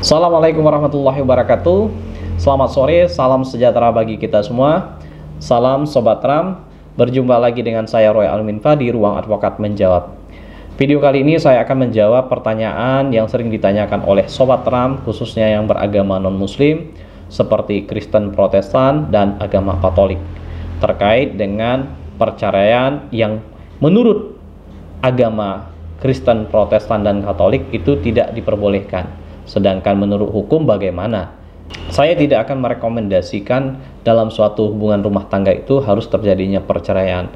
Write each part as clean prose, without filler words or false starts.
Assalamualaikum warahmatullahi wabarakatuh. Selamat sore, salam sejahtera bagi kita semua. Salam Sobat Tram. Berjumpa lagi dengan saya Roy Alminfa di Ruang Advokat Menjawab. Video kali ini saya akan menjawab pertanyaan yang sering ditanyakan oleh Sobat Tram, khususnya yang beragama non-muslim seperti Kristen Protestan dan agama Katolik, terkait dengan perceraian yang menurut agama Kristen Protestan dan Katolik itu tidak diperbolehkan. Sedangkan menurut hukum bagaimana? Saya tidak akan merekomendasikan dalam suatu hubungan rumah tangga itu harus terjadinya perceraian.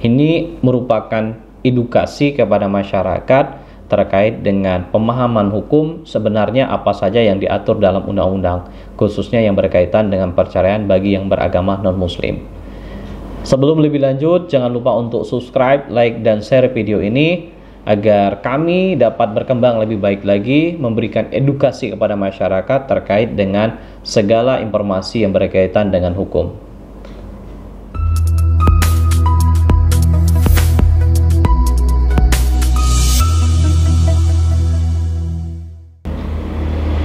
Ini merupakan edukasi kepada masyarakat terkait dengan pemahaman hukum sebenarnya apa saja yang diatur dalam undang-undang, khususnya yang berkaitan dengan perceraian bagi yang beragama non-muslim. Sebelum lebih lanjut, jangan lupa untuk subscribe, like, dan share video ini agar kami dapat berkembang lebih baik lagi, memberikan edukasi kepada masyarakat terkait dengan segala informasi yang berkaitan dengan hukum.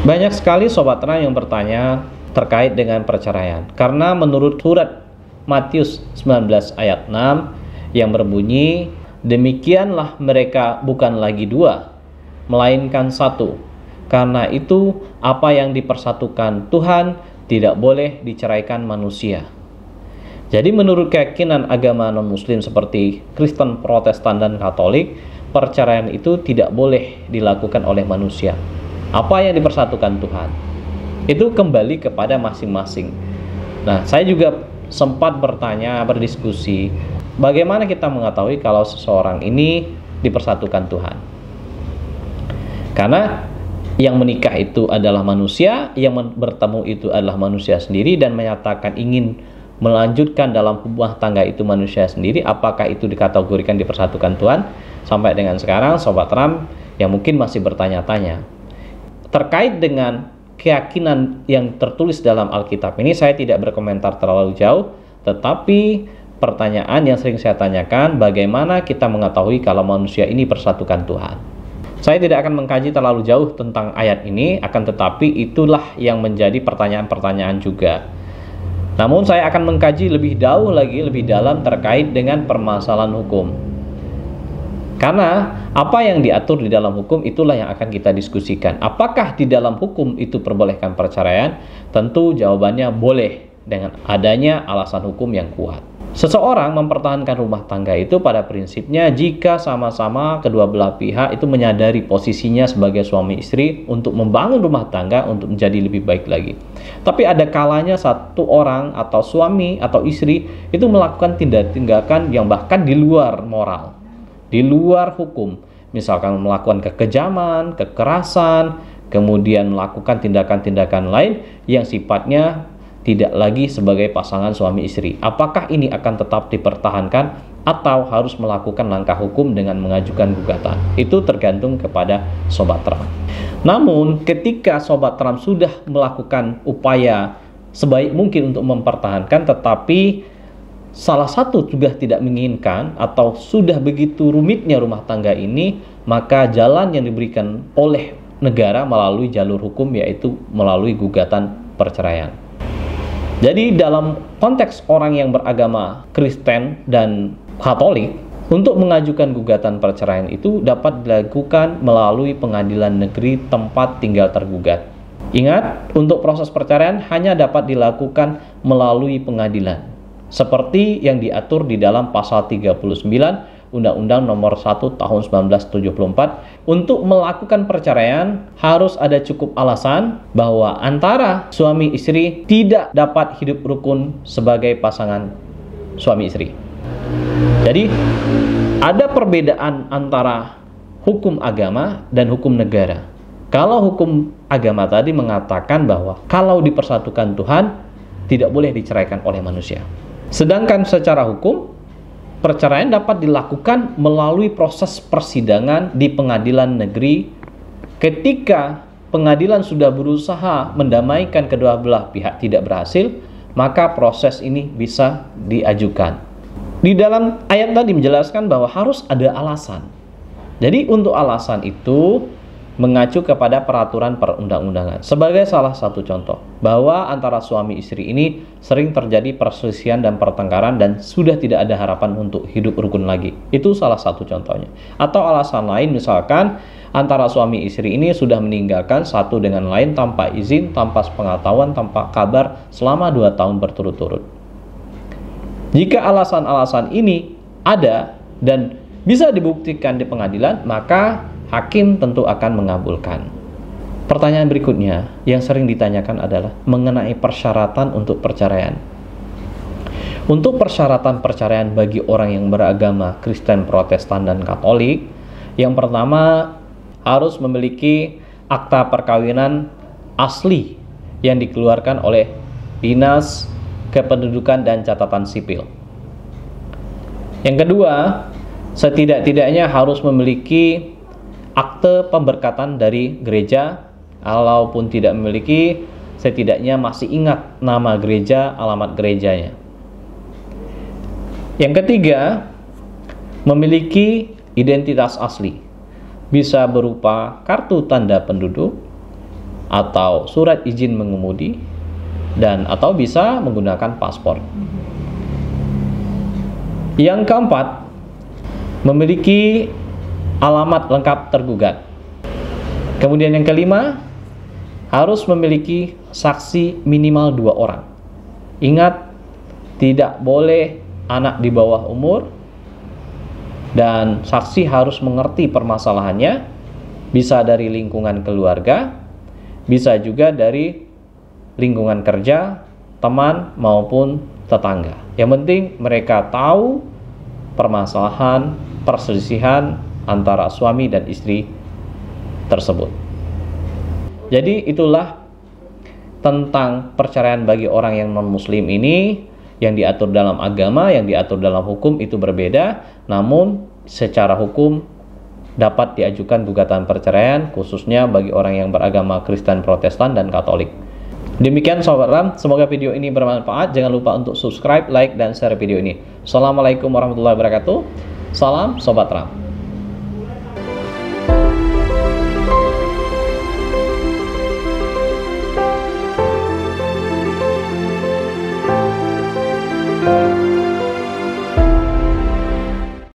Banyak sekali Sobat Tram yang bertanya terkait dengan perceraian, karena menurut surat Matius 19 ayat 6 yang berbunyi, demikianlah mereka bukan lagi dua, melainkan satu. Karena itu, apa yang dipersatukan Tuhan tidak boleh diceraikan manusia. Jadi menurut keyakinan agama non-muslim seperti Kristen, Protestan, dan Katolik, perceraian itu tidak boleh dilakukan oleh manusia. Apa yang dipersatukan Tuhan itu kembali kepada masing-masing. Nah, saya juga sempat berdiskusi, bagaimana kita mengetahui kalau seseorang ini dipersatukan Tuhan? Karena yang menikah itu adalah manusia, yang bertemu itu adalah manusia sendiri, dan menyatakan ingin melanjutkan dalam rumah tangga itu manusia sendiri. Apakah itu dikategorikan dipersatukan Tuhan? Sampai dengan sekarang Sobat Tram yang mungkin masih bertanya-tanya terkait dengan keyakinan yang tertulis dalam Alkitab ini. Saya tidak berkomentar terlalu jauh, tetapi pertanyaan yang sering saya tanyakan, bagaimana kita mengetahui kalau manusia ini persatukan Tuhan? Saya tidak akan mengkaji terlalu jauh tentang ayat ini, akan tetapi itulah yang menjadi pertanyaan-pertanyaan juga. Namun saya akan mengkaji lebih jauh lagi, lebih dalam terkait dengan permasalahan hukum. Karena apa yang diatur di dalam hukum itulah yang akan kita diskusikan. Apakah di dalam hukum itu perbolehkan perceraian? Tentu jawabannya boleh dengan adanya alasan hukum yang kuat. Seseorang mempertahankan rumah tangga itu pada prinsipnya jika sama-sama kedua belah pihak itu menyadari posisinya sebagai suami istri untuk membangun rumah tangga untuk menjadi lebih baik lagi. Tapi ada kalanya satu orang atau suami atau istri itu melakukan tindakan yang bahkan di luar moral, di luar hukum. Misalkan melakukan kekejaman, kekerasan, kemudian melakukan tindakan-tindakan lain yang sifatnya tidak lagi sebagai pasangan suami istri. Apakah ini akan tetap dipertahankan atau harus melakukan langkah hukum dengan mengajukan gugatan? Itu tergantung kepada Sobat Tram. Namun ketika Sobat Tram sudah melakukan upaya sebaik mungkin untuk mempertahankan, tetapi salah satu juga tidak menginginkan atau sudah begitu rumitnya rumah tangga ini, maka jalan yang diberikan oleh negara melalui jalur hukum, yaitu melalui gugatan perceraian. Jadi dalam konteks orang yang beragama Kristen dan Katolik, untuk mengajukan gugatan perceraian itu dapat dilakukan melalui pengadilan negeri tempat tinggal tergugat. Ingat, untuk proses perceraian hanya dapat dilakukan melalui pengadilan, seperti yang diatur di dalam pasal 39 Undang-Undang Nomor 1 Tahun 1974. Untuk melakukan perceraian harus ada cukup alasan bahwa antara suami istri tidak dapat hidup rukun sebagai pasangan suami istri. Jadi ada perbedaan antara hukum agama dan hukum negara. Kalau hukum agama tadi mengatakan bahwa kalau dipersatukan Tuhan tidak boleh diceraikan oleh manusia. Sedangkan secara hukum, perceraian dapat dilakukan melalui proses persidangan di pengadilan negeri. Ketika pengadilan sudah berusaha mendamaikan kedua belah pihak tidak berhasil, maka proses ini bisa diajukan. Di dalam ayat tadi menjelaskan bahwa harus ada alasan. Jadi untuk alasan itu mengacu kepada peraturan perundang-undangan. Sebagai salah satu contoh, bahwa antara suami istri ini sering terjadi perselisihan dan pertengkaran dan sudah tidak ada harapan untuk hidup rukun lagi. Itu salah satu contohnya. Atau alasan lain, misalkan antara suami istri ini sudah meninggalkan satu dengan lain tanpa izin, tanpa pengetahuan, tanpa kabar selama 2 tahun berturut-turut. Jika alasan-alasan ini ada dan bisa dibuktikan di pengadilan, maka hakim tentu akan mengabulkan. Pertanyaan berikutnya yang sering ditanyakan adalah mengenai persyaratan untuk perceraian. Untuk persyaratan perceraian bagi orang yang beragama Kristen, Protestan, dan Katolik, yang pertama harus memiliki akta perkawinan asli yang dikeluarkan oleh Dinas Kependudukan dan Catatan Sipil. Yang kedua, setidak-tidaknya harus memiliki akte pemberkatan dari gereja. Walaupun tidak memiliki, setidaknya masih ingat nama gereja, alamat gerejanya. Yang ketiga, memiliki identitas asli. Bisa berupa kartu tanda penduduk atau surat izin mengemudi, dan atau bisa menggunakan paspor. Yang keempat, memiliki alamat lengkap tergugat. Kemudian yang kelima, harus memiliki saksi minimal 2 orang. Ingat, tidak boleh anak di bawah umur, dan saksi harus mengerti permasalahannya, bisa dari lingkungan keluarga, bisa juga dari lingkungan kerja, teman maupun tetangga. Yang penting mereka tahu permasalahan, perselisihan antara suami dan istri tersebut. Jadi itulah tentang perceraian bagi orang yang non-muslim ini, yang diatur dalam agama, yang diatur dalam hukum itu berbeda, namun secara hukum dapat diajukan gugatan perceraian khususnya bagi orang yang beragama Kristen, Protestan, dan Katolik. Demikian Sobat Ram, semoga video ini bermanfaat. Jangan lupa untuk subscribe, like, dan share video ini. Assalamualaikum warahmatullahi wabarakatuh. Salam Sobat Ram.